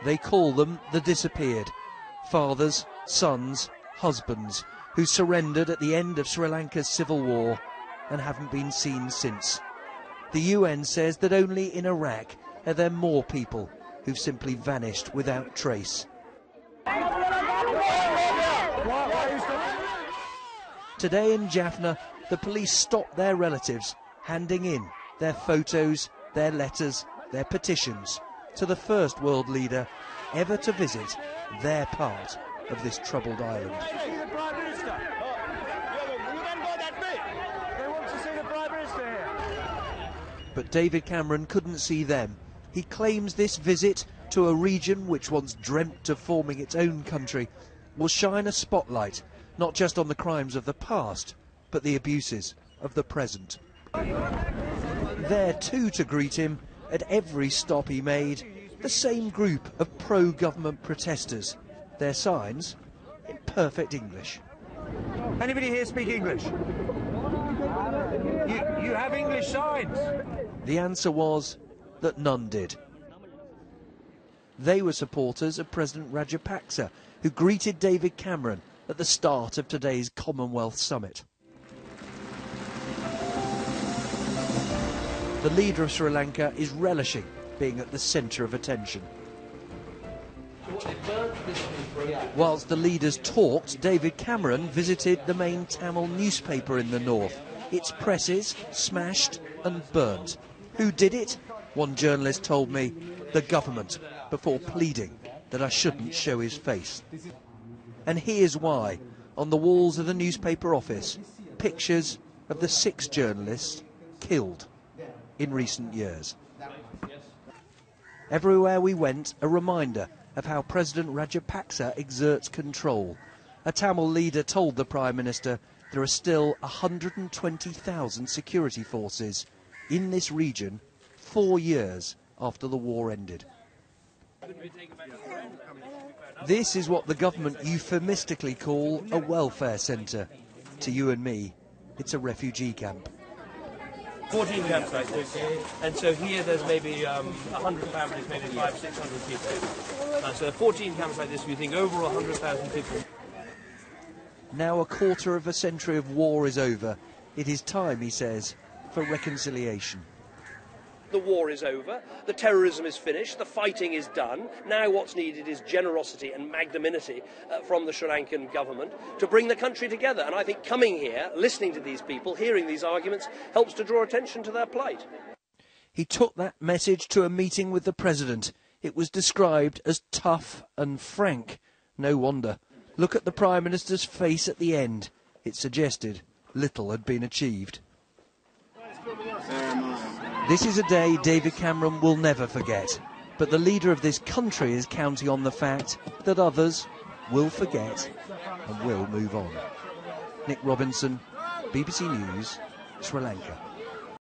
They call them the disappeared. Fathers, sons, husbands, who surrendered at the end of Sri Lanka's civil war and haven't been seen since. The UN says that only in Iraq are there more people who've simply vanished without trace. Today in Jaffna, the police stopped their relatives handing in their photos, their letters, their petitions to the first world leader ever to visit their part of this troubled island. But David Cameron couldn't see them. He claims this visit to a region which once dreamt of forming its own country will shine a spotlight not just on the crimes of the past, but the abuses of the present. There too to greet him at every stop he made, the same group of pro-government protesters, their signs in perfect English. Anybody here speak English? You have English signs? The answer was that none did. They were supporters of President Rajapaksa, who greeted David Cameron at the start of today's Commonwealth Summit. The leader of Sri Lanka is relishing being at the centre of attention. Whilst the leaders talked, David Cameron visited the main Tamil newspaper in the north. Its presses smashed and burnt. Who did it? One journalist told me, the government, before pleading that I shouldn't show his face. And here's why. On the walls of the newspaper office, pictures of the 6 journalists killed in recent years. Everywhere we went, a reminder of how President Rajapaksa exerts control. A Tamil leader told the Prime Minister there are still 120,000 security forces in this region 4 years after the war ended. This is what the government euphemistically call a welfare centre. To you and me, it's a refugee camp. 14 camps like this, and so here there's maybe 100 families, maybe 500-600 people. So 14 camps like this, we think over 100,000 people. Now a quarter of a century of war is over. It is time, he says, for reconciliation. The war is over, the terrorism is finished, the fighting is done. Now what's needed is generosity and magnanimity from the Sri Lankan government to bring the country together. And I think coming here, listening to these people, hearing these arguments, helps to draw attention to their plight. He took that message to a meeting with the President. It was described as tough and frank. No wonder. Look at the Prime Minister's face at the end. It suggested little had been achieved. This is a day David Cameron will never forget, but the leader of this country is counting on the fact that others will forget and will move on. Nick Robinson, BBC News, Sri Lanka.